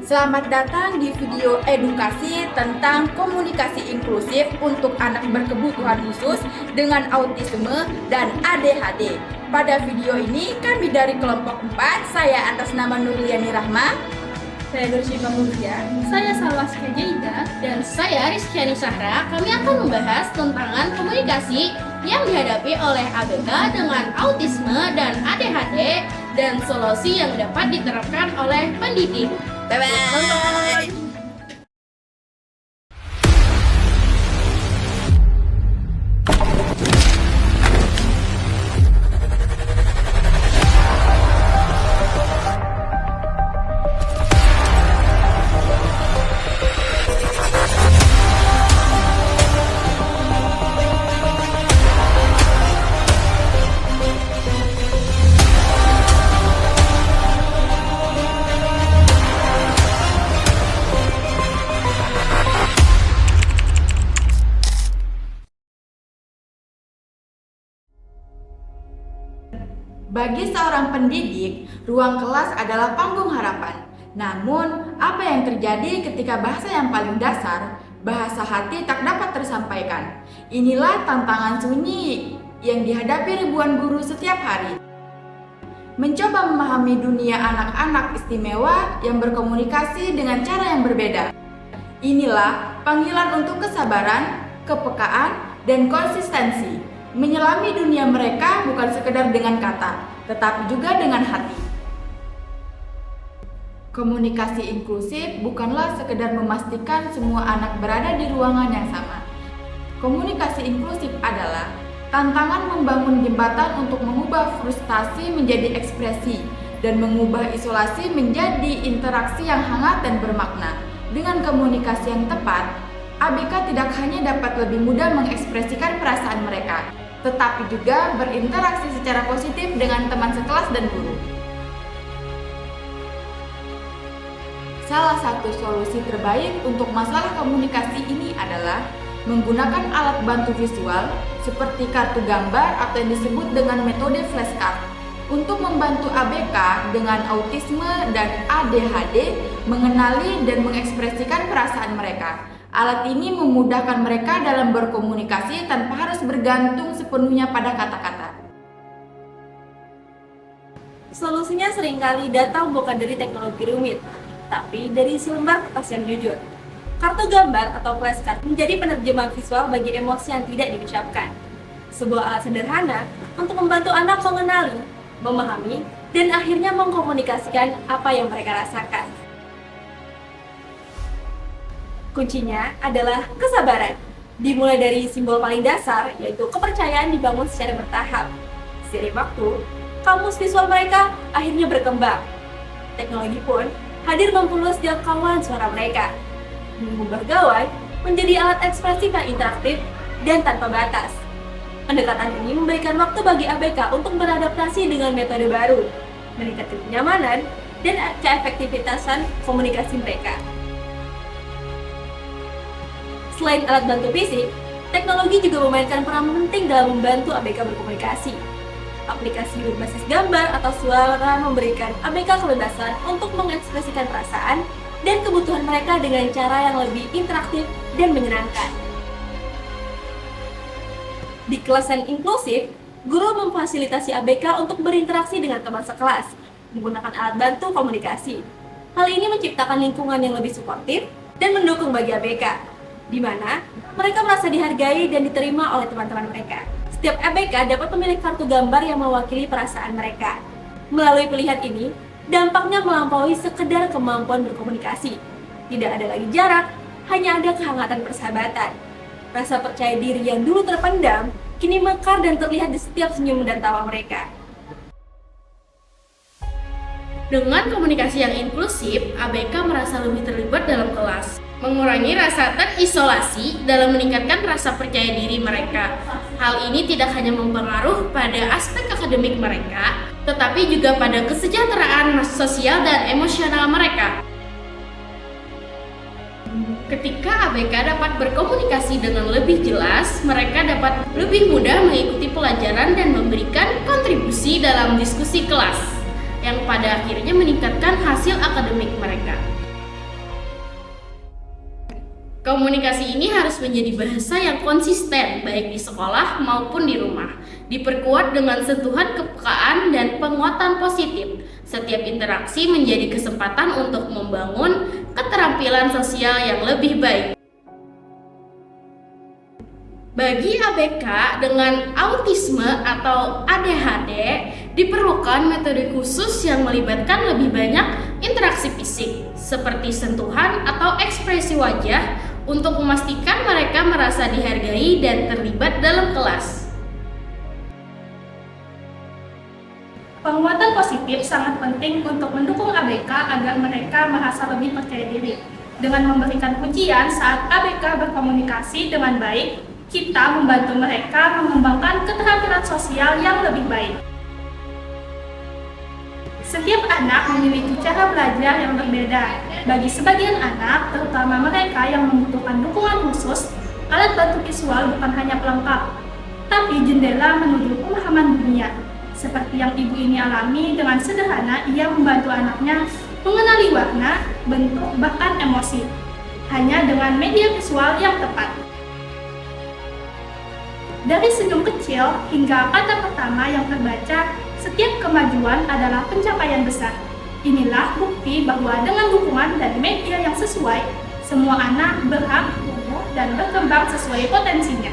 Selamat datang di video edukasi tentang komunikasi inklusif untuk anak berkebutuhan khusus dengan autisme dan ADHD. Pada video ini kami dari kelompok 4, saya atas nama Nurliani Rahma, saya Nursyifa Mulia, saya Salwaska Jaida, dan saya Rizkyani Sahra. Kami akan membahas tentang komunikasi yang dihadapi oleh ABK dengan autisme dan ADHD dan solusi yang dapat diterapkan oleh pendidik. Bye-bye! Bagi seorang pendidik, ruang kelas adalah panggung harapan. Namun, apa yang terjadi ketika bahasa yang paling dasar, bahasa hati tak dapat tersampaikan? Inilah tantangan sunyi yang dihadapi ribuan guru setiap hari. Mencoba memahami dunia anak-anak istimewa yang berkomunikasi dengan cara yang berbeda. Inilah panggilan untuk kesabaran, kepekaan, dan konsistensi. Menyelami dunia mereka bukan sekedar dengan kata, tetapi juga dengan hati. Komunikasi inklusif bukanlah sekedar memastikan semua anak berada di ruangan yang sama. Komunikasi inklusif adalah tantangan membangun jembatan untuk mengubah frustasi menjadi ekspresi dan mengubah isolasi menjadi interaksi yang hangat dan bermakna. Dengan komunikasi yang tepat, ABK tidak hanya dapat lebih mudah mengekspresikan perasaan mereka, tetapi juga berinteraksi secara positif dengan teman sekelas dan guru. Salah satu solusi terbaik untuk masalah komunikasi ini adalah menggunakan alat bantu visual seperti kartu gambar atau yang disebut dengan metode flashcard untuk membantu ABK dengan autisme dan ADHD mengenali dan mengekspresikan perasaan mereka. Alat ini memudahkan mereka dalam berkomunikasi tanpa harus bergantung sepenuhnya pada kata-kata. Solusinya seringkali datang bukan dari teknologi rumit, tapi dari isi lembar kertas yang jujur. Kartu gambar atau flashcard menjadi penerjemah visual bagi emosi yang tidak diucapkan. Sebuah alat sederhana untuk membantu anak mengenali, memahami, dan akhirnya mengkomunikasikan apa yang mereka rasakan. Kuncinya adalah kesabaran. Dimulai dari simbol paling dasar, yaitu kepercayaan dibangun secara bertahap. Seiring waktu, kamus visual mereka akhirnya berkembang. Teknologi pun hadir memperluas jangkauan suara mereka, mengubah gawai menjadi alat ekspresif yang interaktif dan tanpa batas. Pendekatan ini memberikan waktu bagi ABK untuk beradaptasi dengan metode baru, meningkatkan kenyamanan dan keefektivitasan komunikasi mereka. Selain alat bantu fisik, teknologi juga memainkan peran penting dalam membantu ABK berkomunikasi. Aplikasi berbasis gambar atau suara memberikan ABK kebebasan untuk mengekspresikan perasaan dan kebutuhan mereka dengan cara yang lebih interaktif dan menyenangkan. Di kelas yang inklusif, guru memfasilitasi ABK untuk berinteraksi dengan teman sekelas, menggunakan alat bantu komunikasi. Hal ini menciptakan lingkungan yang lebih suportif dan mendukung bagi ABK, di mana mereka merasa dihargai dan diterima oleh teman-teman mereka. Setiap ABK dapat memilih kartu gambar yang mewakili perasaan mereka. Melalui pilihan ini, dampaknya melampaui sekedar kemampuan berkomunikasi. Tidak ada lagi jarak, hanya ada kehangatan persahabatan. Rasa percaya diri yang dulu terpendam, kini mekar dan terlihat di setiap senyum dan tawa mereka. Dengan komunikasi yang inklusif, ABK merasa lebih terlibat dalam kelas, mengurangi rasa terisolasi dalam meningkatkan rasa percaya diri mereka. Hal ini tidak hanya mempengaruhi pada aspek akademik mereka, tetapi juga pada kesejahteraan sosial dan emosional mereka. Ketika ABK dapat berkomunikasi dengan lebih jelas, mereka dapat lebih mudah mengikuti pelajaran dan memberikan kontribusi dalam diskusi kelas, yang pada akhirnya meningkatkan hasil akademik mereka. Komunikasi ini harus menjadi bahasa yang konsisten baik di sekolah maupun di rumah. Diperkuat dengan sentuhan kepekaan dan penguatan positif. Setiap interaksi menjadi kesempatan untuk membangun keterampilan sosial yang lebih baik. Bagi ABK dengan autisme atau ADHD, diperlukan metode khusus yang melibatkan lebih banyak interaksi fisik, seperti sentuhan atau ekspresi wajah, untuk memastikan mereka merasa dihargai dan terlibat dalam kelas. Penguatan positif sangat penting untuk mendukung ABK agar mereka merasa lebih percaya diri. Dengan memberikan pujian saat ABK berkomunikasi dengan baik, kita membantu mereka mengembangkan keterampilan sosial yang lebih baik. Setiap anak memiliki cara belajar yang berbeda. Bagi sebagian anak, terutama mereka yang membutuhkan dukungan khusus, alat bantu visual bukan hanya pelengkap, tapi jendela menuju pemahaman dunia. Seperti yang ibu ini alami, dengan sederhana ia membantu anaknya mengenali warna, bentuk, bahkan emosi, hanya dengan media visual yang tepat. Dari senyum kecil hingga kata pertama yang terbaca, setiap kemajuan adalah pencapaian besar. Inilah bukti bahwa dengan dukungan dan media yang sesuai, semua anak berhak tumbuh dan berkembang sesuai potensinya.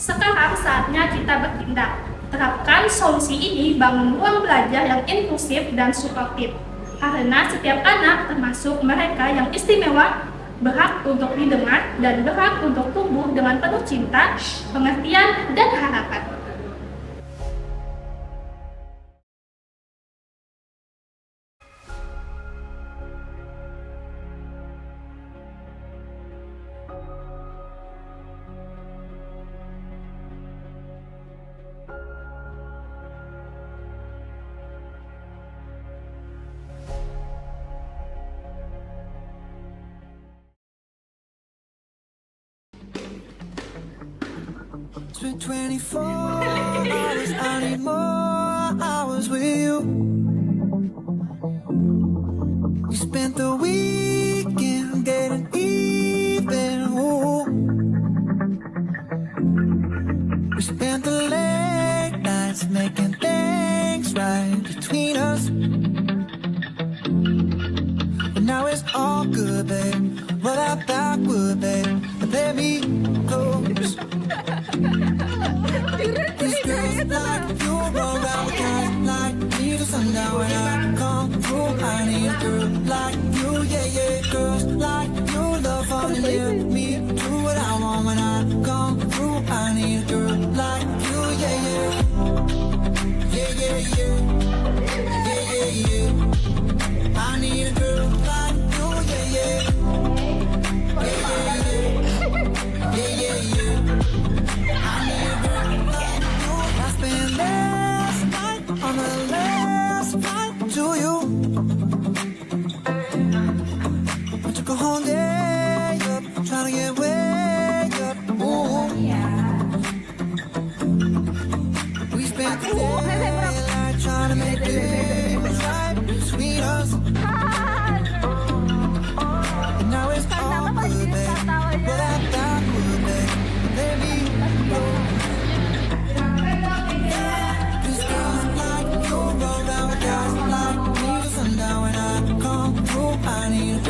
Sekarang saatnya kita bertindak. Terapkan solusi ini, bangun ruang belajar yang inklusif dan suportif. Karena setiap anak, termasuk mereka yang istimewa, berhak untuk didengar dan berhak untuk tumbuh dengan penuh cinta, pengertian, dan harapan. It's been 24 hours, I need more hours with you. We spent the weekend getting even. Ooh. We spent the late nights making things right between us. But now it's all good, babe. Roll out backward, babe. Let me close. These girls like you roll around with guys like me till sundown. When I come through, I need a girl like you, yeah, yeah. Girls like you love fun and let me do what I want. When I come through, I need a girl like you, yeah, yeah. Yeah, yeah, yeah. Yeah, yeah, yeah. I need a girl like you, yeah, yeah. Yeah, yeah, yeah. Yeah, yeah, yeah. I need a girl like you. I spent last night on the last flight to you. I took a whole day up, trying to get way up. Ooh. We spent the daylight trying to make things right between us. And now it's all good, babe. But I thought good, babe. Baby, these girls like you roll down with guys like me till sundown. When I come through, I need